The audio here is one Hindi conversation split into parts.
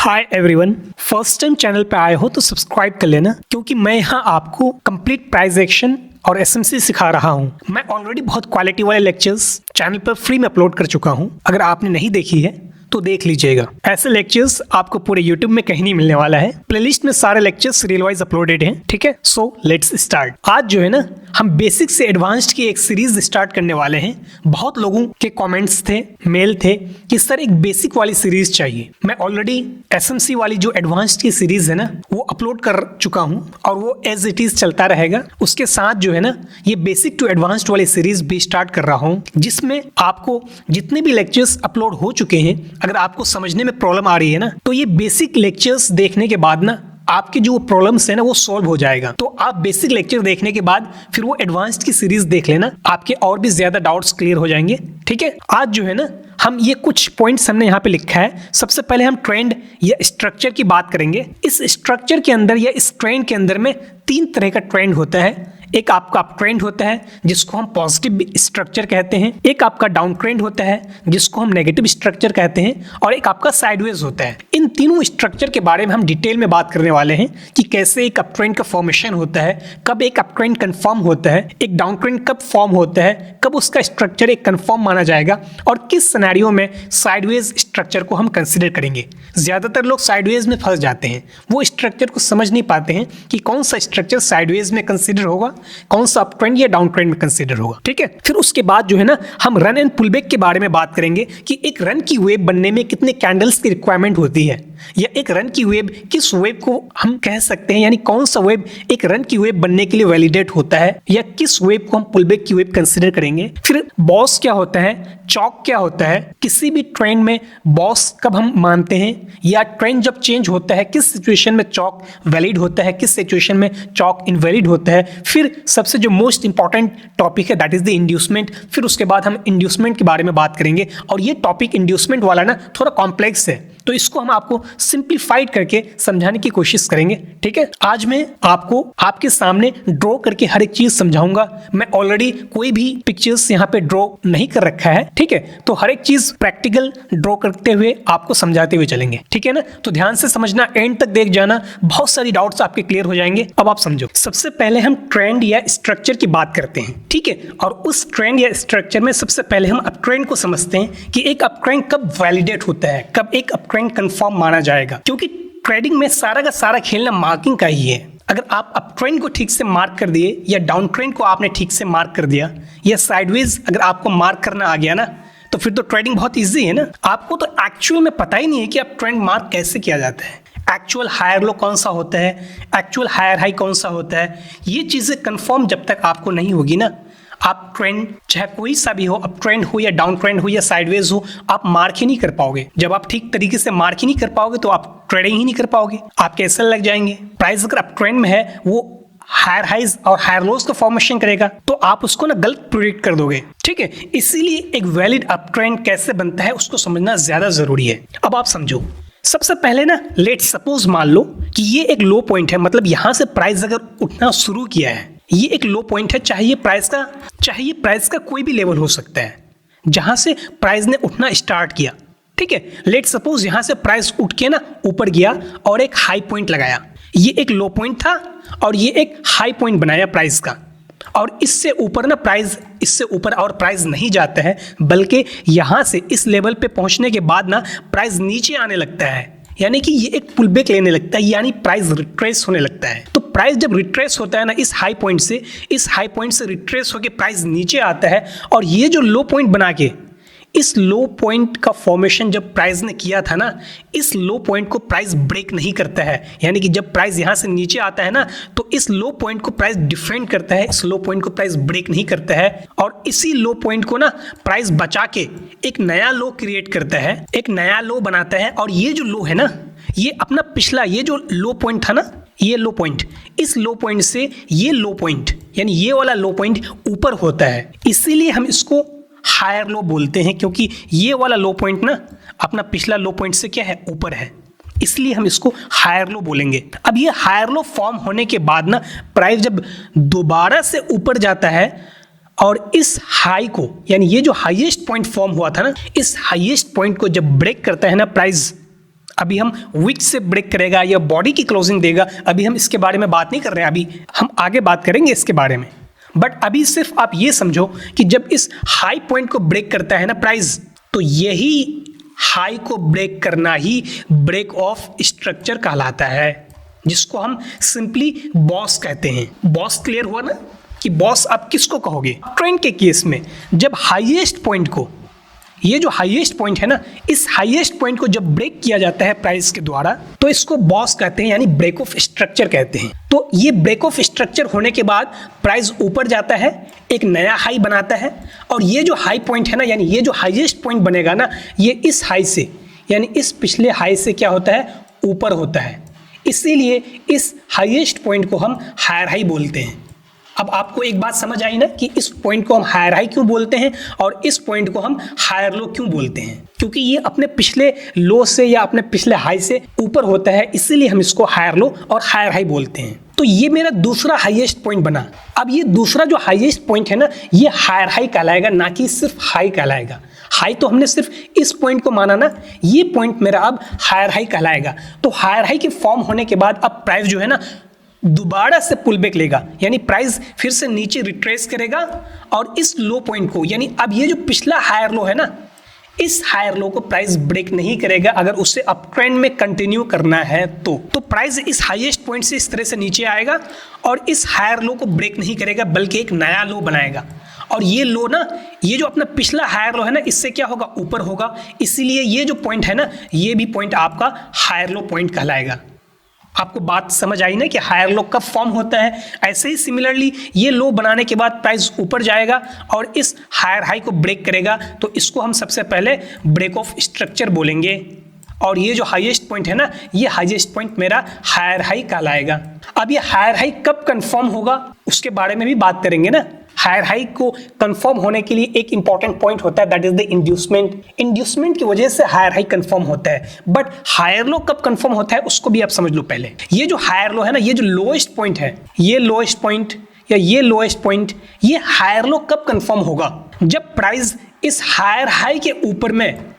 Hi everyone, first time channel पे आए हो तो सब्सक्राइब कर लेना, क्योंकि मैं यहाँ आपको कंप्लीट प्राइस एक्शन और एसएमसी सिखा रहा हूँ। मैं ऑलरेडी बहुत क्वालिटी वाले लेक्चर्स चैनल पर फ्री में अपलोड कर चुका हूँ। अगर आपने नहीं देखी है तो देख लीजिएगा। ऐसे लेक्चर्स आपको पूरे YouTube में कहीं नहीं मिलने वाला है। प्लेलिस्ट में सारे लेक्चर्स सीरियल वाइज अपलोडेड हैं। ठीक है, सो लेट्स स्टार्ट। आज जो है ना, हम बेसिक से एडवांस्ड की एक सीरीज स्टार्ट करने वाले हैं। बहुत लोगों के कमेंट्स थे, मेल थे कि सर एक बेसिक वाली सीरीज चाहिए। मैं ऑलरेडी एसएमसी वाली जो एडवांस्ड की सीरीज है ना, वो अपलोड कर चुका हूँ और वो एज इट इज चलता रहेगा। उसके साथ जो है ना, ये बेसिक टू एडवांस्ड वाली सीरीज भी स्टार्ट कर रहा हूँ, जिसमें आपको जितने भी लेक्चर्स अपलोड हो चुके हैं, अगर आपको समझने में प्रॉब्लम आ रही है ना, तो ये बेसिक लेक्चर्स देखने के बाद ना आपकी जो प्रॉब्लम्स है ना, वो सॉल्व हो जाएगा। तो आप बेसिक लेक्चर देखने के बाद फिर वो एडवांस्ड की सीरीज देख लेना, आपके और भी ज्यादा डाउट्स क्लियर हो जाएंगे। ठीक है, आज जो है ना, हम ये कुछ पॉइंट्स हमने यहाँ पे लिखा है। सबसे पहले हम ट्रेंड या स्ट्रक्चर की बात करेंगे। इस स्ट्रक्चर के अंदर या इस ट्रेंड के अंदर में 3 तरह का ट्रेंड होता है। एक आपका अप ट्रेंड होता है जिसको हम पॉजिटिव स्ट्रक्चर कहते हैं, एक आपका डाउन ट्रेंड होता है जिसको हम नेगेटिव स्ट्रक्चर कहते हैं, और एक आपका साइडवेज होता है। इन तीनों स्ट्रक्चर के बारे में हम डिटेल में बात करने वाले हैं कि कैसे एक अप ट्रेंड का फॉर्मेशन होता है, कब एक अप ट्रेंड कंफर्म होता है, एक डाउन ट्रेंड कब फॉर्म होता है, कब उसका स्ट्रक्चर एक कंफर्म माना जाएगा, और किस सिनेरियो में साइडवेज स्ट्रक्चर को हम कंसिडर करेंगे। ज्यादातर लोग साइडवेज में फंस जाते हैं, वो स्ट्रक्चर को समझ नहीं पाते हैं कि कौन सा स्ट्रक्चर साइडवेज में कंसिडर होगा, कौन सा अप ट्रेंड या डाउन ट्रेंड में कंसीडर होगा। ठीक है, फिर उसके बाद जो है ना, हम रन एंड पुलबैक के बारे में बात करेंगे कि एक रन की वेव बनने में कितने कैंडल्स की रिक्वायरमेंट होती है, या एक रन की वेव किस वेव को हम कह सकते हैं, यानी कौन सा वेव एक रन की वेव बनने के लिए वैलिडेट होता है, या किस वेव को हम पुलबैक की वेव कंसीडर करेंगे। फिर बॉस क्या होता है, चॉक क्या होता है, किसी भी ट्रेंड में बॉस कब हम मानते हैं, या ट्रेंड जब चेंज होता है किस सिचुएशन में चॉक वैलिड होता है, किस सिचुएशन में चॉक इनवैलिड होता है। फिर सबसे जो मोस्ट इंपॉर्टेंट टॉपिक है, दैट इज द इंड्यूसमेंट। फिर उसके बाद हम इंड्यूसमेंट के बारे में बात करेंगे, और ये टॉपिक इंड्यूसमेंट वाला ना थोड़ा कॉम्प्लेक्स है, तो इसको हम आपको सिंप्लीफाइड करके समझाने की कोशिश करेंगे। ठीक है, आज मैं आपको आपके सामने ड्रॉ करके हर एक चीज समझाऊंगा। मैं ऑलरेडी कोई भी पिक्चर्स यहाँ पे ड्रॉ नहीं कर रखा है। ठीक है, तो हर एक चीज प्रैक्टिकल ड्रॉ करते हुए आपको समझाते हुए चलेंगे। ठीक है ना, तो ध्यान से समझना, एंड तक देख जाना, बहुत सारी डाउट्स आपके क्लियर हो जाएंगे। अब आप समझो, सबसे पहले हम ट्रेंड या स्ट्रक्चर की बात करते हैं। ठीक है, और उस ट्रेंड या स्ट्रक्चर में सबसे पहले हम अप ट्रेंड को समझते हैं कि एक अप ट्रेंड कब वैलिडेट होता है, कब एक अप ट्रेंड कंफर्म माना जाएगा। क्योंकि ट्रेडिंग में सारा का सारा खेलना मार्किंग का ही है। अगर आप अप ट्रेंड को ठीक से मार्क कर दिए, या डाउन ट्रेंड को आपने ठीक से मार्क कर दिया, या साइडवेज अगर आपको मार्क करना आ गया ना, तो फिर तो ट्रेडिंग बहुत इजी है ना। आपको तो एक्चुअल में पता ही नहीं है कि आप ट्रेंड मार्क कैसे किया जाता है, एक्चुअल हायर लो कौन सा होता है, एक्चुअल हायर हाई कौन सा होता है। ये चीज़ें कंफर्म जब तक आपको नहीं होगी ना, आप ट्रेंड चाहे कोई सा भी हो, अप ट्रेंड हो या डाउन ट्रेंड हो या साइडवेज हो, आप मार्क ही नहीं कर पाओगे। जब आप ठीक तरीके से मार्क ही नहीं कर पाओगे तो आप ट्रेडिंग ही नहीं कर पाओगे, आप कैसे लग जाएंगे। प्राइस अगर अप ट्रेंड में है, वो हायर हाइज और हायर लोज का फॉर्मेशन करेगा, तो आप उसको ना गलत प्रेडिक्ट कर दोगे। ठीक है, इसीलिए एक वैलिड अप ट्रेंड कैसे बनता है उसको समझना ज्यादा जरूरी है। अब आप समझो, सबसे पहले ना, लेट्स सपोज मान लो कि ये एक लो पॉइंट है, मतलब यहां से प्राइस अगर उठना शुरू किया है, ये एक लो पॉइंट है, चाहे ये प्राइस का कोई भी लेवल हो सकता है जहां से प्राइस ने उठना स्टार्ट किया। ठीक है, लेट्स सपोज यहां से प्राइस उठ के ना ऊपर गया और एक हाई पॉइंट लगाया। ये एक लो पॉइंट था और ये एक हाई पॉइंट बनाया प्राइस का, और इससे ऊपर ना प्राइस, इससे ऊपर और प्राइस नहीं जाता है, बल्कि यहां से इस लेवल पे पहुंचने के बाद ना प्राइस नीचे आने लगता है, यानी कि ये एक पुलबैक लेने लगता है, यानी प्राइस रिट्रेस होने लगता है। तो प्राइस जब रिट्रेस होता है ना, इस हाई पॉइंट से रिट्रेस होकर प्राइस नीचे आता है, और ये जो लो पॉइंट बना के, इस लो पॉइंट का फॉर्मेशन जब प्राइस ने किया था ना, इस लो पॉइंट को प्राइस ब्रेक नहीं करता है। यानी कि जब प्राइस यहाँ से नीचे आता है ना, तो इस लो पॉइंट को प्राइस डिफेंड करता है, इस लो पॉइंट को प्राइस ब्रेक नहीं करता है, और इसी लो पॉइंट को ना प्राइस बचा के एक नया लो क्रिएट करता है, एक नया लो बनाता है। और ये जो लो है ना, ये अपना पिछला, ये जो लो पॉइंट था ना, ये लो पॉइंट, इस लो पॉइंट से ये लो पॉइंट, यानी ये वाला लो पॉइंट ऊपर होता है, इसीलिए हम इसको हायर लो बोलते हैं, क्योंकि ये वाला लो पॉइंट ना अपना पिछला लो पॉइंट से क्या है, ऊपर है, इसलिए हम इसको हायर लो बोलेंगे। अब ये हायर लो फॉर्म होने के बाद ना, प्राइस जब दोबारा से ऊपर जाता है और इस हाई को, यानी ये जो हाईएस्ट पॉइंट फॉर्म हुआ था ना, इस हाईएस्ट पॉइंट को जब ब्रेक करता है ना प्राइस, अभी हम विक से ब्रेक करेगा या बॉडी की क्लोजिंग देगा, अभी हम इसके बारे में बात नहीं कर रहे हैं, अभी हम आगे बात करेंगे इसके बारे में। बट अभी सिर्फ आप ये समझो कि जब इस हाई पॉइंट को ब्रेक करता है ना प्राइस, तो यही हाई को ब्रेक करना ही ब्रेक ऑफ स्ट्रक्चर कहलाता है, जिसको हम सिंपली बॉस कहते हैं। बॉस क्लियर हुआ ना कि बॉस आप किसको कहोगे? ट्रेंड के केस में जब हाईएस्ट पॉइंट को, ये जो हाईएस्ट पॉइंट है ना, इस हाईएस्ट पॉइंट को जब ब्रेक किया जाता है प्राइस के द्वारा, तो इसको बॉस कहते हैं, यानी ब्रेक ऑफ स्ट्रक्चर कहते हैं। तो ये ब्रेक ऑफ स्ट्रक्चर होने के बाद प्राइस ऊपर जाता है, एक नया हाई बनाता है, और ये जो हाई पॉइंट है ना, यानी ये जो हाईएस्ट पॉइंट बनेगा ना, ये इस हाई से, यानी इस पिछले हाई से क्या होता है? ऊपर होता है। इसीलिए इस हाईएस्ट पॉइंट को हम हायर हाई बोलते हैं। अब आपको एक बात समझ आई ना कि इस पॉइंट को हम हायर हाई क्यों बोलते हैं और इस पॉइंट को हम हायर लो क्यों बोलते हैं? क्योंकि ये अपने पिछले लो से या अपने पिछले हाई से ऊपर होता है, इसीलिए हम इसको हायर लो और हायर हाई बोलते हैं। तो ये मेरा दूसरा हाईएस्ट पॉइंट बना। अब ये दूसरा जो हाईएस्ट पॉइंट है ना, ये हायर हाई कहलाएगा, ना कि सिर्फ हाई कहलाएगा। हाई तो हमने सिर्फ इस पॉइंट को माना ना, ये पॉइंट मेरा अब हायर हाई कहलाएगा। तो हायर हाई के फॉर्म होने के बाद अब प्राइस जो है ना दोबारा से पुल बैक लेगा, यानी प्राइस फिर से नीचे रिट्रेस करेगा और इस लो पॉइंट को, यानी अब ये जो पिछला हायर लो है ना, इस हायर लो को प्राइस ब्रेक नहीं करेगा अगर उसे अप ट्रेंड में कंटिन्यू करना है। तो प्राइस इस हाईएस्ट पॉइंट से इस तरह से नीचे आएगा और इस हायर लो को ब्रेक नहीं करेगा, बल्कि एक नया लो बनाएगा। और ये लो ना, ये जो अपना पिछला हायर लो है ना, इससे क्या होगा? ऊपर होगा। इसीलिए ये जो पॉइंट है ना, ये भी पॉइंट आपका हायर लो पॉइंट कहलाएगा। आपको बात समझ आई ना कि हायर लो कब फॉर्म होता है? ऐसे ही सिमिलरली ये लो बनाने के बाद प्राइस ऊपर जाएगा और इस हायर हाई को ब्रेक करेगा, तो इसको हम सबसे पहले ब्रेक ऑफ स्ट्रक्चर बोलेंगे। और ये जो हाईएस्ट पॉइंट है ना, ये हाईएस्ट पॉइंट मेरा हायर हाई कहलाएगा। अब ये हायर हाई कब कंफर्म होगा उसके बारे में भी बात करेंगे ना। हायर हाई को कंफर्म होने के लिए एक इंपॉर्टेंट पॉइंट होता है, that is the inducement. Inducement की वजह से हायर हाई कंफर्म होता है। बट हायर लो कब कंफर्म होता है उसको भी आप समझ लो पहले। ये जो हायर लो है ना, ये जो लोएस्ट पॉइंट है, ये लोएस्ट पॉइंट या ये लोएस्ट पॉइंट, ये हायर लो कब कंफर्म होगा? जब प्राइस इस हायर हाई के ऊपर में,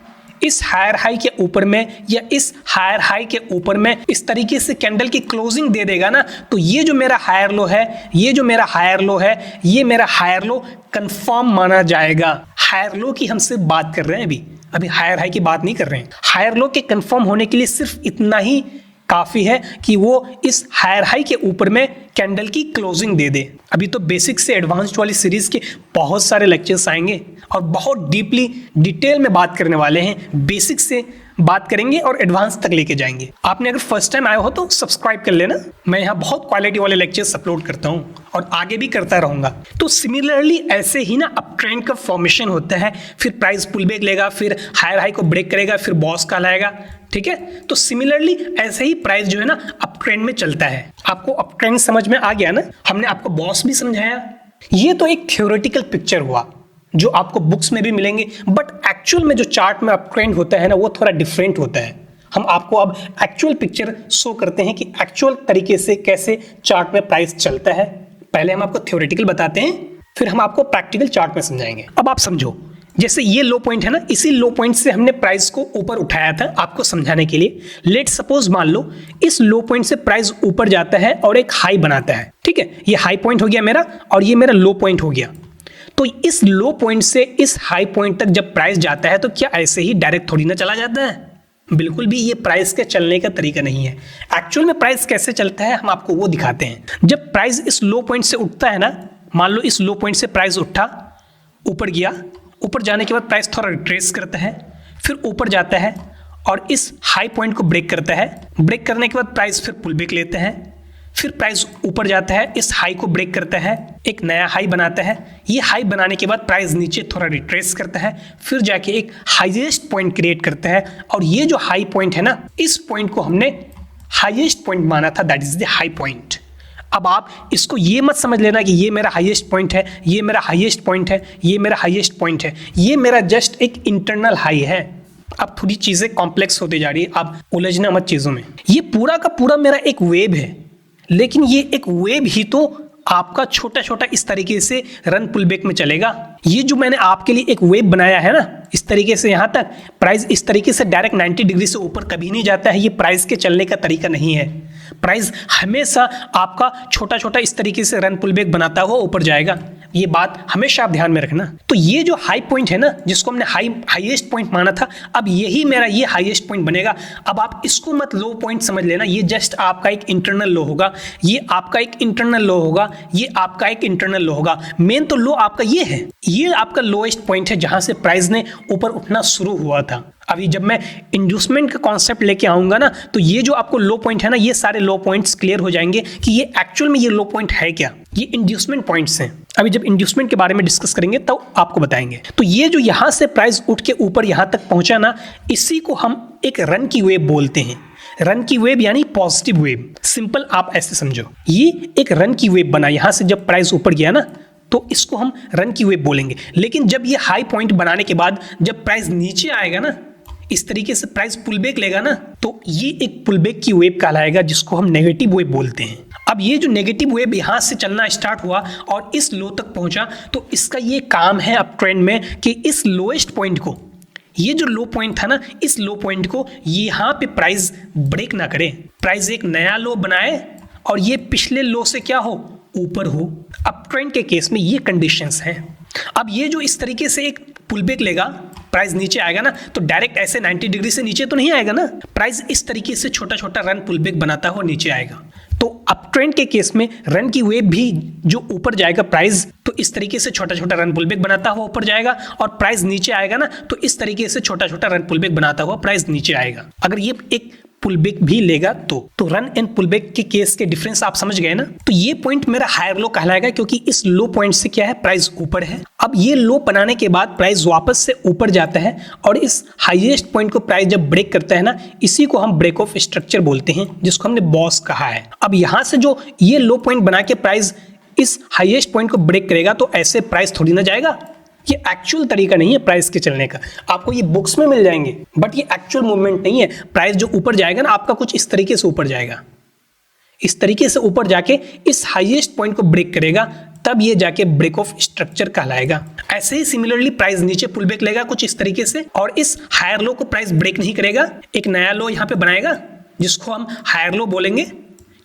इस हायर हाई के ऊपर में या इस हायर हाई के ऊपर में इस तरीके से कैंडल की क्लोजिंग दे देगा ना, तो ये जो मेरा हायर लो है, ये जो मेरा हायर लो है, ये मेरा हायर लो कंफर्म माना जाएगा। हायर लो की हम सिर्फ बात कर रहे हैं, अभी हायर हाई की बात नहीं कर रहे हैं। हायर लो के कंफर्म होने के लिए सिर्फ इतना ही काफ़ी है कि वो इस हायर हाई के ऊपर में कैंडल की क्लोजिंग दे दे। अभी तो बेसिक से एडवांस्ड वाली सीरीज़ के बहुत सारे लेक्चर्स आएंगे और बहुत डीपली डिटेल में बात करने वाले हैं। बेसिक से बात करेंगे और एडवांस तक लेके जाएंगे। आपने अगर फर्स्ट टाइम आए हो तो सब्सक्राइब कर लेना। मैं यहाँ बहुत क्वालिटी वाले लेक्चर्स अपलोड करता हूँ और आगे भी करता रहूँगा। तो सिमिलरली ऐसे ही ना अप ट्रेंड का फॉर्मेशन होता है, फिर प्राइस पुल बैक लेगा, फिर हायर हाई को ब्रेक करेगा, फिर बॉस कहलाएगा। ठीक है, तो सिमिलरली ऐसे ही प्राइस जो है ना अप ट्रेंड में चलता है। आपको अप ट्रेंड समझ में आ गया ना? हमने आपको बॉस भी समझाया। ये तो एक थ्योरेटिकल पिक्चर हुआ जो आपको बुक्स में भी मिलेंगे, बट एक्चुअल में जो चार्ट में अप ट्रेंड होता है ना, वो थोड़ा डिफरेंट होता है। हम आपको अब एक्चुअल पिक्चर शो करते हैं कि एक्चुअल तरीके से कैसे चार्ट में प्राइस चलता है। पहले हम आपको थ्योरेटिकल बताते हैं, फिर हम आपको प्रैक्टिकल चार्ट में समझाएंगे। अब आप समझो, जैसे ये लो पॉइंट है ना, इसी लो पॉइंट से हमने प्राइस को ऊपर उठाया था आपको समझाने के लिए। लेट सपोज मान लो इस लो पॉइंट से प्राइस ऊपर जाता है और एक हाई बनाता है। ठीक है, ये हाई पॉइंट हो गया मेरा और ये मेरा लो पॉइंट हो गया। तो इस लो पॉइंट से इस हाई पॉइंट तक जब प्राइस जाता है तो क्या ऐसे ही डायरेक्ट थोड़ी ना चला जाता है? बिल्कुल भी ये प्राइस के चलने का तरीका नहीं है। एक्चुअल में प्राइस कैसे चलता है हम आपको वो दिखाते हैं। जब प्राइस इस लो पॉइंट से उठता है ना, मान लो इस लो पॉइंट से प्राइस उठा, ऊपर गया, ऊपर जाने के बाद प्राइस थोड़ा रिट्रेस करता है, फिर ऊपर जाता है और इस हाई पॉइंट को ब्रेक करता है। ब्रेक करने के बाद प्राइस फिर पुल बैक लेता है, फिर प्राइस ऊपर जाता है, इस हाई को ब्रेक करता है, एक नया हाई बनाता है। ये हाई बनाने के बाद प्राइस नीचे थोड़ा रिट्रेस करता है, फिर जाके एक हाईएस्ट पॉइंट क्रिएट करता है। और ये जो हाई पॉइंट है ना, इस पॉइंट को हमने हाईएस्ट पॉइंट माना था, that is the high point. अब आप इसको ये मत समझ लेना कि ये मेरा हाईएस्ट पॉइंट है, ये मेरा हाईएस्ट पॉइंट है, ये मेरा हाईएस्ट पॉइंट है। ये मेरा जस्ट एक इंटरनल हाई है। अब थोड़ी चीज़ें कॉम्प्लेक्स होती जा रही है, आप उलझना मत चीज़ों में। ये पूरा का पूरा मेरा एक वेव है, लेकिन ये एक वेव ही तो आपका छोटा छोटा इस तरीके से रन पुल बैक में चलेगा। ये जो मैंने आपके लिए एक वेव बनाया है ना, इस तरीके से यहाँ तक, प्राइस इस तरीके से डायरेक्ट 90 डिग्री से ऊपर कभी नहीं जाता है। ये प्राइस के चलने का तरीका नहीं है। प्राइस हमेशा आपका छोटा छोटा इस तरीके से रन पुल बैक बनाता हुआ ऊपर जाएगा। ये बात हमेशा आप ध्यान में रखना। तो ये जो हाई पॉइंट है ना, जिसको हमने हाईएस्ट पॉइंट माना था, अब यही मेरा ये हाईएस्ट पॉइंट बनेगा। अब आप इसको मत लो पॉइंट समझ लेना, ये जस्ट आपका एक इंटरनल लो होगा, ये आपका एक इंटरनल लो होगा, ये आपका एक इंटरनल लो होगा। मेन तो लो आपका ये है, ये आपका लोएस्ट पॉइंट है जहां से प्राइस ने ऊपर उठना शुरू हुआ था। अभी जब मैं इंड्यूसमेंट का कॉन्सेप्ट लेके आऊंगा ना, तो ये जो आपको लो पॉइंट है ना, ये सारे लो पॉइंट्स क्लियर हो जाएंगे कि ये एक्चुअल में ये लो पॉइंट है क्या। ये इंड्यूसमेंट पॉइंट्स हैं। अभी जब इंड्यूसमेंट के बारे में डिस्कस करेंगे तो आपको बताएंगे। तो ये जो यहां से प्राइस उठ के ऊपर यहां तक पहुंचा ना, इसी को हम एक रन की वेव बोलते हैं। रन की वेव यानी पॉजिटिव वेव। सिंपल आप ऐसे समझो, ये एक रन की वेव बना। यहां से जब प्राइस ऊपर गया ना, तो इसको हम रन की वेव बोलेंगे। लेकिन जब ये हाई पॉइंट बनाने के बाद जब प्राइस नीचे आएगा ना, इस तरीके से प्राइस पुल बैक लेगा ना, तो ये एक पुल बैक की वेव कहलाएगा, जिसको हम नेगेटिव वेव बोलते हैं। अब ये जो नेगेटिव वेव यहां से चलना स्टार्ट हुआ और इस लो तक पहुंचा, तो इसका ये काम है अप ट्रेंड में कि इस लोएस्ट पॉइंट को, ये जो लो पॉइंट था ना, इस लो पॉइंट को यहाँ पे प्राइस ब्रेक ना करे। प्राइस एक नया लो बनाए और ये पिछले लो से क्या हो, ऊपर हो। अप ट्रेंड के केस में ये कंडीशंस हैं। अब ये जो इस तरीके से एक पुल बैक लेगा, प्राइस नीचे आएगा ना, तो डायरेक्ट ऐसे 90 डिग्री से नीचे तो नहीं आएगा ना। प्राइस इस तरीके से छोटा छोटा रन पुल बैक बनाता हुआ नीचे आएगा। तो अप ट्रेंड के केस में रन की वेव भी जो ऊपर जाएगा प्राइस, तो इस तरीके से छोटा छोटा रन पुल बैक बनाता हुआ ऊपर जाएगा, और प्राइस नीचे आएगा ना, तो इस तरीके से छोटा छोटा रन पुल बैक बनाता हुआ प्राइस नीचे आएगा। अगर ये एक पुल बैक भी लेगा तो रन एंड पुल बैक के केस के डिफरेंस आप समझ गए ना। तो ये पॉइंट मेरा हायर लो कहलाएगा, क्योंकि इस लो पॉइंट से क्या है, प्राइस ऊपर है। अब ये लो बनाने के बाद प्राइस वापस से ऊपर जाता है और इस हाईएस्ट पॉइंट को प्राइस जब ब्रेक करता है ना, इसी को हम ब्रेक ऑफ स्ट्रक्चर बोलते हैं, जिसको हमने बॉस कहा है। अब यहां से जो ये लो पॉइंट बना के प्राइस इस हाईएस्ट पॉइंट को ब्रेक करेगा, तो ऐसे प्राइस थोड़ी ना जाएगा। ये एक्चुअल तरीका नहीं है प्राइस के चलने का। आपको ये बुक्स में मिल जाएंगे, बट ये एक्चुअल मूवमेंट नहीं है। प्राइस जो ऊपर जाएगा ना, आपका कुछ इस तरीके से ऊपर जाएगा, इस तरीके से ऊपर जाके इस हाईएस्ट पॉइंट को ब्रेक करेगा, तब ये जाके ब्रेक ऑफ स्ट्रक्चर कहलाएगा। ऐसे ही सिमिलरली प्राइस नीचे पुल बैक लेगा कुछ इस तरीके से, और इस हायर लो को प्राइस ब्रेक नहीं करेगा, एक नया लो यहाँ पे बनाएगा, जिसको हम हायर लो बोलेंगे,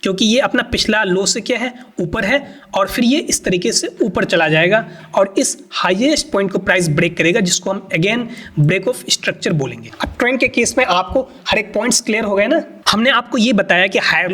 क्योंकि ये अपना पिछला लो से क्या है, ऊपर है, और फिर ये इस तरीके से ऊपर चला जाएगा और इस हाईएस्ट पॉइंट को प्राइस ब्रेक करेगा, जिसको हम अगेन ब्रेक ऑफ स्ट्रक्चर बोलेंगे। अब ट्रेंड के केस में आपको हर एक पॉइंट्स क्लियर हो गए ना। हमने आपको ये बताया कि हायर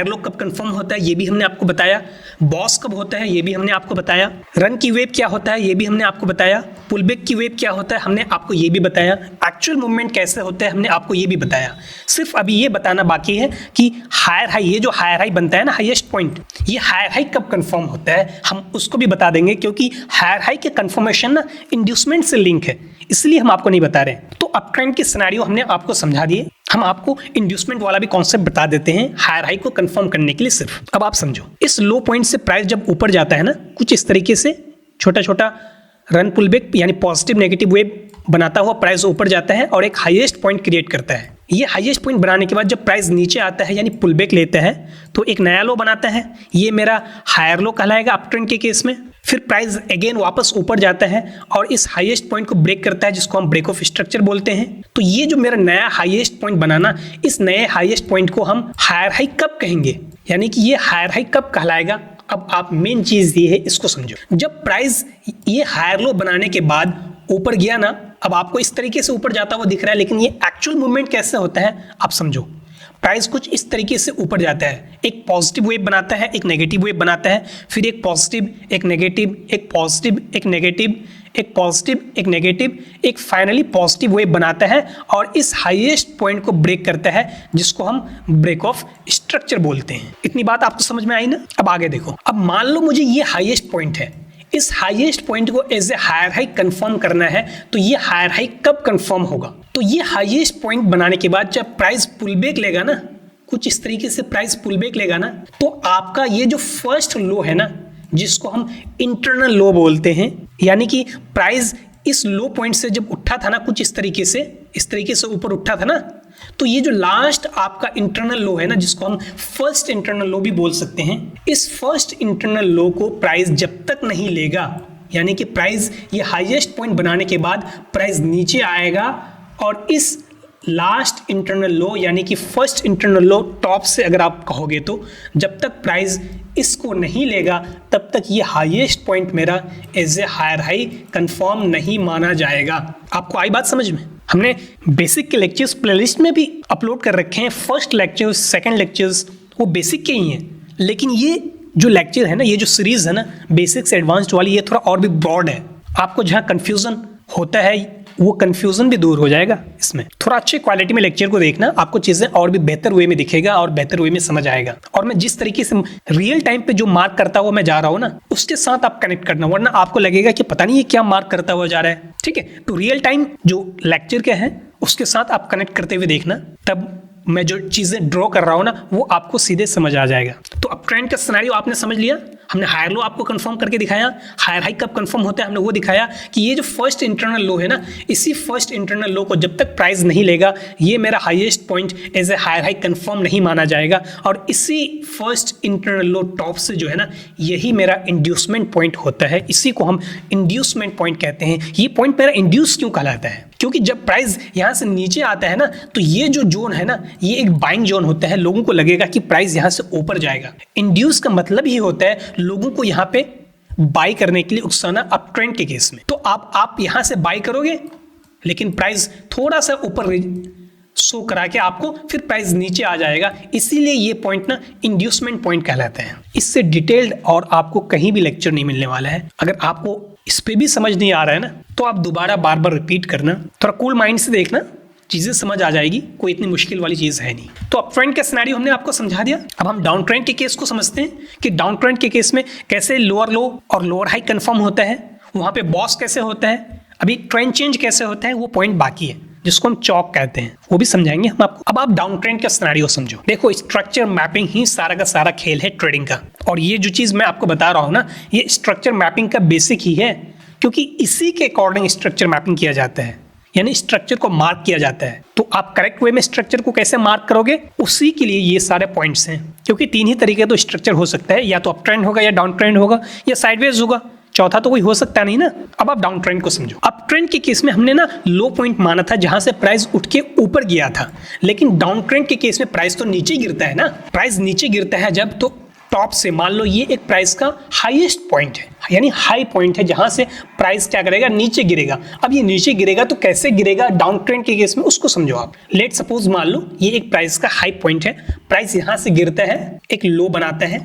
लो कब कंफर्म होता है, ये भी हमने आपको बताया। बॉस कब होता है, ये भी हमने आपको बताया। रन की वेव क्या होता है, ये भी हमने आपको बताया। पुल बैक की वेव क्या होता है, हमने आपको ये भी बताया। एक्चुअल मूवमेंट कैसे होता है, हमने आपको ये भी बताया। सिर्फ अभी ये बताना बाकी है कि हायर हाई, ये जो हायर हाई बनता है ना, हाईएस्ट पॉइंट, ये हायर हाई कब कंफर्म होता है, हम उसको भी बता देंगे, क्योंकि हायर हाई के कंफर्मेशन ना इंड्यूसमेंट से लिंक है, इसलिए हम आपको नहीं बता रहे। तो अप ट्रेंड के सिनेरियो हमने आपको समझा दिए। हम आपको इंड्यूसमेंट वाला भी कॉन्सेप्ट बता देते हैं हायर हाई को कंफर्म करने के लिए सिर्फ। अब आप समझो, इस लो पॉइंट से प्राइस जब ऊपर जाता है ना, कुछ इस तरीके से छोटा छोटा रन पुल बैक यानी पॉजिटिव नेगेटिव वेव बनाता हुआ प्राइस ऊपर जाता है और एक हाईएस्ट पॉइंट क्रिएट करता है। ये हाईएस्ट पॉइंट बनाने के बाद जब प्राइस नीचे आता है यानी पुल बैक लेता है, तो एक नया लो बनाता है। ये मेरा हायर लो कहलाएगा अप ट्रेंड के केस में। फिर प्राइस अगेन वापस ऊपर जाता है और इस हाईएस्ट पॉइंट को ब्रेक करता है, जिसको हम ब्रेक ऑफ स्ट्रक्चर बोलते हैं। तो ये जो मेरा नया हाईएस्ट पॉइंट बनाना, इस नए हाईएस्ट पॉइंट को हम हायर हाई कब कहेंगे, यानी कि ये हायर हाई कब कहलाएगा। अब आप मेन चीज ये है, इसको समझो। जब प्राइस ये हायर लो बनाने के बाद ऊपर गया ना, अब आपको इस तरीके से ऊपर जाता हुआ दिख रहा है, लेकिन ये एक्चुअल मूवमेंट कैसे होता है आप समझो। प्राइस कुछ इस तरीके से ऊपर जाता है, एक पॉजिटिव वेव बनाता है, एक नेगेटिव वेव बनाता है, फिर एक पॉजिटिव, एक नेगेटिव, एक पॉजिटिव, एक नेगेटिव, एक पॉजिटिव, एक नेगेटिव, एक फाइनली पॉजिटिव वेव बनाता है और इस हाईएस्ट पॉइंट को ब्रेक करता है, जिसको हम ब्रेक ऑफ स्ट्रक्चर बोलते हैं। इतनी बात आपको समझ में आई ना। अब आगे देखो। अब मान लो मुझे ये हाईएस्ट पॉइंट है, इस हाईएस्ट पॉइंट को as a higher high confirm करना है, तो ये हायर हाई कब कंफर्म होगा। तो ये हाईएस्ट पॉइंट बनाने के बाद जब प्राइस पुल बैक लेगा ना, कुछ इस तरीके से प्राइस पुल बैक लेगा ना, तो आपका ये जो फर्स्ट लो है ना, जिसको हम इंटरनल लो बोलते हैं, यानी कि प्राइस इस लो पॉइंट से जब उठा था ना, कुछ इस तरीके से ऊपर उठा था ना, तो ये जो लास्ट आपका इंटरनल लो है ना, जिसको हम फर्स्ट इंटरनल लो भी बोल सकते हैं, इस फर्स्ट इंटरनल लो को प्राइस जब तक नहीं लेगा, यानी कि प्राइस ये हाईएस्ट पॉइंट बनाने के बाद प्राइस नीचे आएगा और इस लास्ट इंटरनल लो यानी कि फर्स्ट इंटरनल लो टॉप से अगर आप कहोगे तो जब तक प्राइस इसको नहीं लेगा तब तक ये हाईएस्ट पॉइंट मेरा as a higher high confirm नहीं माना जाएगा। आपको आई बात समझ में? हमने बेसिक के लेक्चर्स प्लेलिस्ट में भी अपलोड कर रखे हैं। फर्स्ट लेक्चर्स, सेकंड लेक्चर्स वो बेसिक के ही हैं, लेकिन ये जो लेक्चर है ना, ये जो सीरीज है ना बेसिक से एडवांस्ड वाली, ये थोड़ा और भी ब्रॉड है। आपको जहाँ कन्फ्यूजन होता है वो कन्फ्यूजन भी दूर हो जाएगा। इसमें थोड़ा अच्छे क्वालिटी में लेक्चर को देखना, आपको चीजें और भी बेहतर वे में दिखेगा और बेहतर वे में समझ आएगा। और मैं जिस तरीके से रियल टाइम पे जो मार्क करता हुआ मैं जा रहा हूँ ना, उसके साथ आप कनेक्ट करना, वरना आपको लगेगा कि पता नहीं ये क्या मार्क करता हुआ जा रहा है। ठीक है, तो रियल टाइम जो लेक्चर के हैं उसके साथ आप कनेक्ट करते हुए देखना, तब मैं जो चीजें ड्रॉ कर रहा हूँ ना वो आपको सीधे समझ आ जाएगा। तो अब ट्रेंड का सिनेरियो आपने समझ लिया। हमने हायर लो आपको कंफर्म करके दिखाया, हायर हाई कब कंफर्म होता है हमने वो दिखाया कि ये जो फर्स्ट इंटरनल लो है ना, इसी फर्स्ट इंटरनल लो को जब तक प्राइस नहीं लेगा ये मेरा highest point as a higher high confirm नहीं माना जाएगा। और इसी फर्स्ट इंटरनल लो टॉप से जो है ना, यही मेरा इंड्यूसमेंट पॉइंट होता है। इसी को हम इंड्यूसमेंट पॉइंट कहते हैं। ये पॉइंट मेरा इंड्यूस क्यों कहलाता है? क्योंकि जब प्राइस यहाँ से नीचे आता है ना, तो ये जो जोन है ना, ये एक बाइंग जोन होता है। लोगों को लगेगा कि प्राइस यहाँ से ऊपर जाएगा। इंड्यूस का मतलब ही होता है लोगों को यहाँ पे बाई करने के लिए उकसाना, अप ट्रेंड के केस में। तो आप यहाँ से बाई करोगे, लेकिन प्राइस थोड़ा सा ऊपर शो करा के आपको फिर प्राइस नीचे आ जाएगा। इसीलिए ये पॉइंट ना इंड्यूसमेंट पॉइंट कहलाता है। इससे डिटेल्ड और आपको कहीं भी लेक्चर नहीं मिलने वाला है। अगर आपको इस पे भी समझ नहीं आ रहा है ना, तो आप दोबारा बार बार रिपीट करना, थोड़ा कूल माइंड से देखना, चीजें समझ आ जाएगी। कोई इतनी मुश्किल वाली चीज है नहीं। तो अप ट्रेंड का सिनेरियो हमने आपको समझा दिया। अब हम डाउन ट्रेंड के केस को समझते हैं कि डाउन ट्रेंड के केस में कैसे लोअर लो और लोअर हाई कंफर्म होता है, वहां पे बॉस कैसे होता है, अभी ट्रेंड चेंज कैसे होता है, वो पॉइंट बाकी है जिसको हम चौक कहते हैं, वो भी समझाएंगे हम आपको। अब आप डाउन ट्रेंड का सिनेरियो समझो। देखो, स्ट्रक्चर मैपिंग ही सारा का सारा खेल है ट्रेडिंग का। और ये जो चीज मैं आपको बता रहा हूं ना, ये स्ट्रक्चर मैपिंग का बेसिक ही है, क्योंकि इसी के अकॉर्डिंग स्ट्रक्चर मैपिंग किया जाता है, यानी स्ट्रक्चर को मार्क किया जाता है। तो आप करेक्ट वे में स्ट्रक्चर को कैसे मार्क करोगे, उसी के लिए ये सारे पॉइंट्स हैं। क्योंकि तीन ही तरीके तो स्ट्रक्चर हो सकता है, या तो अप ट्रेंड होगा, या डाउन ट्रेंड होगा, या साइडवेज होगा। चौथा तो कोई हो सकता नहीं ना। अब आप डाउन ट्रेंड को समझो। अप ट्रेंड के केस में हमने ना लो पॉइंट माना था जहां से प्राइस उठ के ऊपर गया था, लेकिन डाउन ट्रेंड के केस में प्राइस तो नीचे गिरता है ना। प्राइस नीचे गिरता है जब, तो टॉप से मान लो ये एक प्राइस का हाईएस्ट पॉइंट है, यानी हाई पॉइंट है, जहां से प्राइस क्या करेगा, नीचे गिरेगा। अब ये नीचे गिरेगा तो कैसे गिरेगा डाउन ट्रेंड के केस में, उसको समझो आप। लेट सपोज मान लो ये एक प्राइस का हाई पॉइंट है, प्राइस यहां से गिरता है, एक लो बनाता है,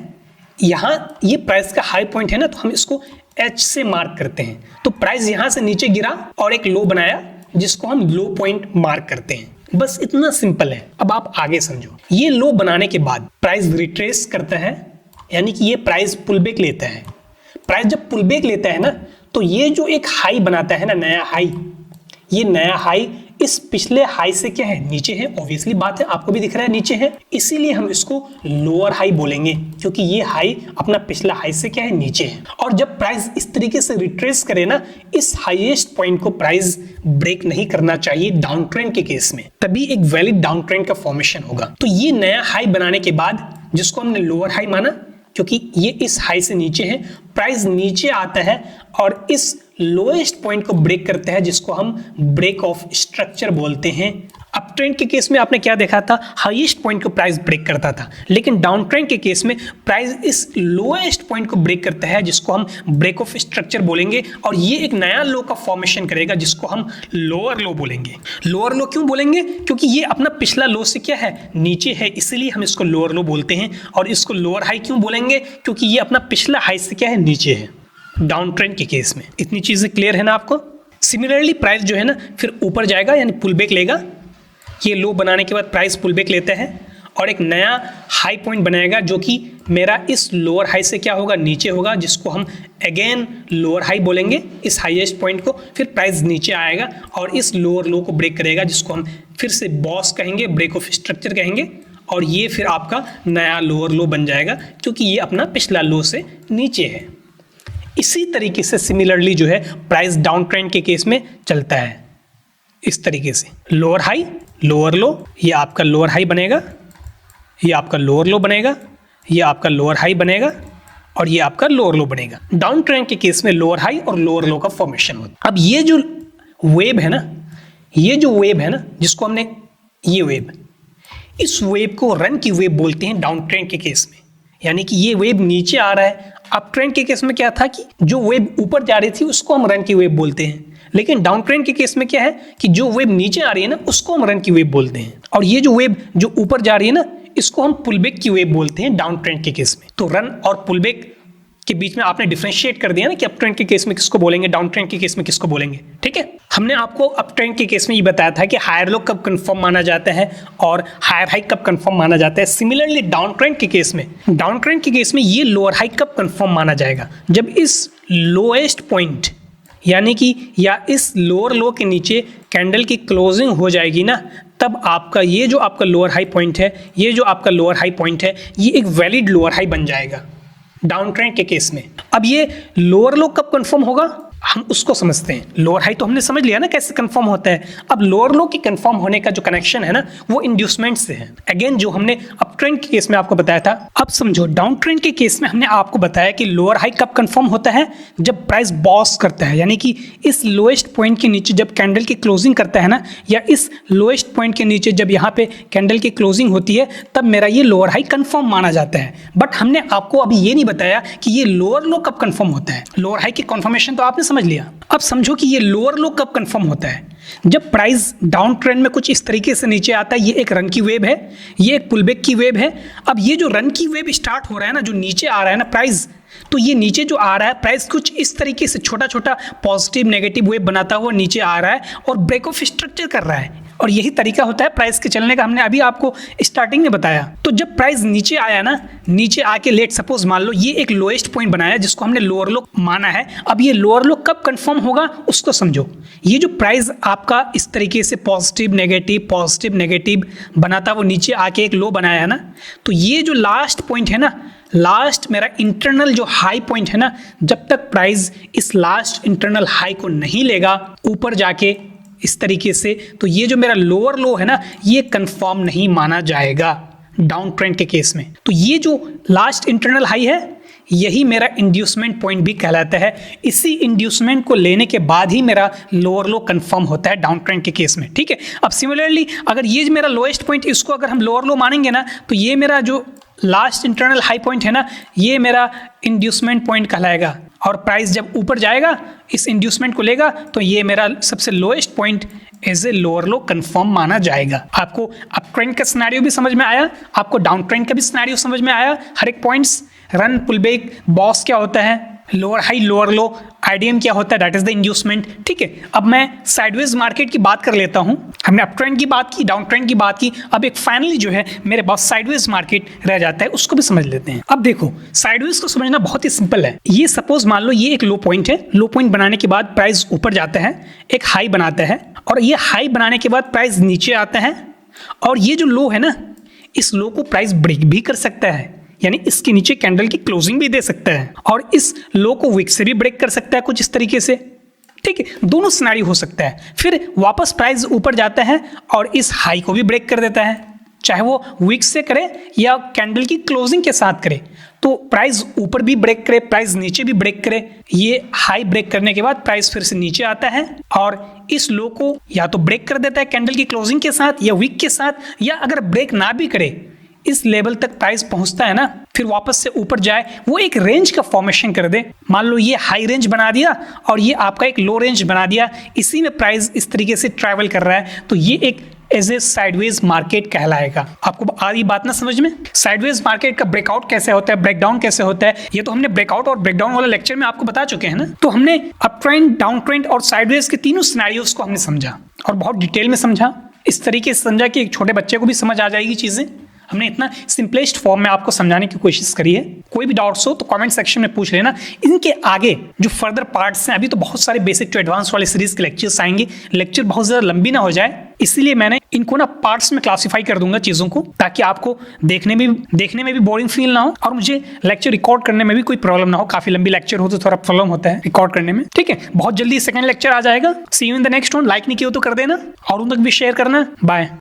यहां ये प्राइस का हाई पॉइंट है ना, तो हम इसको H से मार्क करते हैं। तो प्राइस यहां से नीचे गिरा और एक लो बनाया, जिसको हम लो पॉइंट मार्क करते हैं। बस इतना सिंपल है। अब आप आगे समझो। ये लो बनाने के बाद प्राइस रिट्रेस करता है, यानी कि ये प्राइस पुल बैक लेता है। प्राइस जब पुल बैक लेता है ना, तो ये जो एक हाई बनाता है ना, नया हाई, ये नया हाई इस पिछले हाई से क्या है, नीचे है। ऑब्वियसली बात है, आपको भी दिख रहा है नीचे है, इसीलिए हम इसको लोअर हाई बोलेंगे, क्योंकि ये हाई अपना पिछला हाई से क्या है, नीचे है। और जब प्राइस इस तरीके से रिट्रेस करे ना, इस हाईएस्ट पॉइंट को प्राइस ब्रेक नहीं करना चाहिए डाउन ट्रेंड के केस में, तभी एक वैलिड डाउन ट्रेंड का फॉर्मेशन होगा। तो ये नया हाई बनाने के बाद, जिसको हमने लोअर हाई माना क्योंकि ये इस हाई से नीचे है, प्राइस नीचे आता है और इस लोएस्ट पॉइंट को ब्रेक करता है, जिसको हम ब्रेक ऑफ स्ट्रक्चर बोलते हैं। अप ट्रेंड के केस में आपने क्या देखा था, हाईएस्ट पॉइंट को प्राइस ब्रेक करता था, लेकिन डाउन ट्रेंड के केस में प्राइस इस लोएस्ट पॉइंट को ब्रेक करता है, जिसको हम ब्रेक ऑफ स्ट्रक्चर बोलेंगे। और ये एक नया लो का फॉर्मेशन करेगा, जिसको हम लोअर लो बोलेंगे। लोअर लो क्यों बोलेंगे, क्योंकि ये अपना पिछला लो से क्या है, नीचे है, इसलिए हम इसको लोअर लो बोलते हैं। और इसको लोअर हाई क्यों बोलेंगे, क्योंकि ये अपना पिछला हाई से क्या है, नीचे है, डाउन ट्रेंड के केस में। इतनी चीजें क्लियर है ना आपको। सिमिलरली प्राइस जो है ना फिर ऊपर जाएगा, यानी पुल बैक लेगा। ये लो बनाने के बाद प्राइस पुल बैक लेता है और एक नया हाई पॉइंट बनाएगा, जो कि मेरा इस लोअर हाई से क्या होगा, नीचे होगा, जिसको हम अगेन लोअर हाई बोलेंगे, इस हाईएस्ट पॉइंट को। फिर प्राइस नीचे आएगा और इस लोअर लो को ब्रेक करेगा, जिसको हम फिर से बॉस कहेंगे, ब्रेक ऑफ स्ट्रक्चर कहेंगे। और ये फिर आपका नया लोअर लो बन जाएगा, क्योंकि ये अपना पिछला लो से नीचे है। इसी तरीके से सिमिलरली जो है प्राइस डाउन ट्रेंड के केस में चलता है, इस तरीके से लोअर हाई लोअर लो, ये आपका लोअर हाई बनेगा, ये आपका लोअर लो बनेगा, ये आपका लोअर हाई बनेगा, और ये आपका लोअर लो बनेगा। डाउन ट्रेंड के केस में लोअर हाई और लोअर लो का फॉर्मेशन होता है। अब ये जो वेव है ना, जिसको हमने ये वेव, इस वेव को रन की वेव बोलते हैं डाउन ट्रेंड के केस में। यानी कि ये वेव नीचे आ रहा है। अप ट्रेंड के केस में क्या था कि जो वेव ऊपर जा रही थी उसको हम रन की वेव बोलते हैं, लेकिन डाउन ट्रेंड के केस में क्या है कि जो वेव नीचे आ रही है ना उसको हम रन की वेव बोलते हैं, और ये जो वेव जो ऊपर जा रही है ना इसको हम पुलबैक की वेव बोलते हैं डाउन ट्रेंड के केस में। तो रन और पुलबैक के बीच में आपने डिफरेंशिएट कर दिया ना कि अप ट्रेंड के केस में किसको बोलेंगे, डाउन ट्रेंड के केस में किसको बोलेंगे। ठीक है, हमने आपको अप ट्रेंड के केस में ये बताया था कि हायर लो कब कंफर्म माना जाता है और हायर हाई कब कंफर्म माना जाता है। सिमिलरली डाउन ट्रेंड के केस में ये लोअर हाई कब कंफर्म माना जाएगा, जब इस लोएस्ट पॉइंट यानी कि या इस लोअर लो के नीचे कैंडल की क्लोजिंग हो जाएगी ना, तब आपका ये जो आपका लोअर हाई पॉइंट है, ये एक वैलिड लोअर हाई बन जाएगा डाउन ट्रेंड के केस में। अब ये लोअर लो कब कंफर्म होगा हम उसको समझते हैं। लोअर हाई तो हमने समझ लिया ना कैसे कंफर्म होता है। अब लोअर लो की कंफर्म होने का जो कनेक्शन है ना वो इंड्यूसमेंट से है। अगेन जो हमने अप ट्रेंड के केस में आपको बताया था, अब समझो डाउन ट्रेंड के केस में हमने आपको बताया कि लोअर हाई कब कंफर्म होता है, जब प्राइस बॉस करता है, यानी कि इस लोएस्ट पॉइंट के नीचे जब कैंडल की क्लोजिंग करता है ना, या इस लोएस्ट पॉइंट के नीचे जब यहाँ पे कैंडल की क्लोजिंग होती है, तब मेरा ये लोअर हाई कंफर्म माना जाता है। बट हमने आपको अभी ये नहीं बताया कि ये लोअर लो कब कंफर्म होता है। लोअर हाई की कंफर्मेशन तो आपने समझ लिया। अब समझो कि ये लोअर लो कब कंफर्म होता है, जब प्राइस डाउन ट्रेंड में कुछ इस तरीके से नीचे आता है। ये एक रन की वेव है, ये एक पुलबैक की वेव है। अब ये जो रन की वेव स्टार्ट हो रहा है ना, जो नीचे आ रहा है ना प्राइस, तो ये नीचे जो आ रहा है प्राइस कुछ इस तरीके से छोटा छोटा पॉजिटिव नेगेटिव वेव बनाता हुआ नीचे आ रहा है और ब्रेक ऑफ स्ट्रक्चर कर रहा है। और यही तरीका होता है प्राइस के चलने का, हमने अभी आपको स्टार्टिंग में बताया। तो जब प्राइस नीचे आया ना, नीचे आके लेट सपोज मान लो ये एक लोएस्ट पॉइंट बनाया जिसको हमने लोअर लो माना है। अब ये लोअर लो कब कंफर्म होगा उसको समझो। ये जो प्राइस आपका इस तरीके से पॉजिटिव नेगेटिव बनाता वो नीचे आके एक लो बनाया है ना, तो ये जो लास्ट पॉइंट है ना, लास्ट मेरा इंटरनल जो हाई पॉइंट है ना, जब तक प्राइस इस लास्ट इंटरनल हाई को नहीं लेगा ऊपर जाके इस तरीके से, तो ये जो मेरा लोअर लो है ना ये कंफर्म नहीं माना जाएगा डाउन ट्रेंड के केस में। तो ये जो लास्ट इंटरनल हाई है यही मेरा इंड्यूसमेंट पॉइंट भी कहलाता है। इसी इंड्यूसमेंट को लेने के बाद ही मेरा लोअर लो कंफर्म होता है डाउन ट्रेंड के केस में। ठीक है, अब सिमिलरली अगर ये मेरा लोएस्ट पॉइंट, इसको अगर हम लोअर लो मानेंगे ना, तो ये मेरा जो लास्ट इंटरनल हाई पॉइंट है ना, ये मेरा इंड्यूसमेंट पॉइंट कहलाएगा। और प्राइस जब ऊपर जाएगा इस इंड्यूसमेंट को लेगा, तो ये मेरा सबसे lowest point as a lower low confirm माना जाएगा। आपको अप ट्रेंड का सिनेरियो भी समझ में आया, आपको डाउन ट्रेंड का भी सिनेरियो समझ में आया। हर एक पॉइंट्स, रन पुलबैक, बॉस क्या होता है, लोअर हाई लोअर लो, आईडीएम क्या होता है, दैट इज द इंड्यूसमेंट। ठीक है, अब मैं साइडवेज मार्केट की बात कर लेता हूं। हमने अप ट्रेंड की बात की, डाउन ट्रेंड की बात की, अब एक फाइनली जो है मेरे पास साइडवेज मार्केट रह जाता है, उसको भी समझ लेते हैं। अब देखो साइडवेज को समझना बहुत ही सिंपल है। ये सपोज मान लो ये एक लो पॉइंट है, लो पॉइंट बनाने के बाद प्राइस ऊपर जाता है, एक हाई बनाता है, और ये हाई बनाने के बाद प्राइस नीचे आता है, और ये जो लो है ना, इस लो को प्राइस ब्रेक भी कर सकता है, यानी इसके नीचे कैंडल की क्लोजिंग भी दे सकता है, और इस लो को विक से भी ब्रेक कर सकता है कुछ इस तरीके से। ठीक है, दोनों सिनेरियो हो सकता है। फिर वापस प्राइस ऊपर जाता है और इस हाई को भी ब्रेक कर देता है, चाहे वो विक से करे या कैंडल की क्लोजिंग के साथ करे। तो प्राइस ऊपर भी ब्रेक करे, प्राइस नीचे भी ब्रेक करे। ये हाई ब्रेक करने के बाद प्राइस फिर से नीचे आता है और इस लो को या तो ब्रेक कर देता है कैंडल की क्लोजिंग के साथ या विक के साथ, या अगर ब्रेक ना भी करे इस लेवल तक प्राइस पहुंचता है ना, फिर वापस से ऊपर जाए, वो एक रेंज का फॉर्मेशन कर दे। मान लो ये हाई रेंज बना दिया और ये आपका एक लो रेंज बना दिया, इसी में प्राइस इस तरीके से ट्रैवल कर रहा है, तो ये एक एज ए साइडवेज मार्केट कहलाएगा। आपको आ रही बात ना समझ में? साइडवेज मार्केट का ब्रेकआउट कैसे होता है, ब्रेकडाउन कैसे होता है, ये तो हमने ब्रेकआउट और ब्रेकडाउन वाला लेक्चर में आपको बता चुके हैं ना। तो हमने अप ट्रेंड, डाउन ट्रेंड और साइडवेज के तीनों सिनेरियोस को हमने समझा और बहुत डिटेल में समझा, इस तरीके से समझा कि एक छोटे बच्चे को भी समझ आ जाएगी चीजें। हमने इतना सिंपलेस्ट फॉर्म में आपको समझाने की कोशिश करी है। कोई भी डाउट्स हो तो कमेंट सेक्शन में पूछ लेना। इनके आगे जो फर्दर पार्ट्स हैं, अभी तो बहुत सारे बेसिक टू एडवांस वाले सीरीज के लेक्चर्स आएंगे, लेक्चर बहुत ज़्यादा लंबी ना हो जाए, इसलिए मैंने इनको ना पार्ट्स में क्लासिफाई कर दूंगा चीज़ों को, ताकि आपको देखने में भी बोरिंग फील ना हो और मुझे लेक्चर रिकॉर्ड करने में भी कोई प्रॉब्लम ना हो। काफ़ी लंबी लेक्चर हो तो थोड़ा प्रॉब्लम होता है रिकॉर्ड करने में। ठीक है, बहुत जल्दी सेकंड लेक्चर आ जाएगा। See you in the next one. Like नहीं किया तो कर देना और उन तक भी शेयर करना। बाय।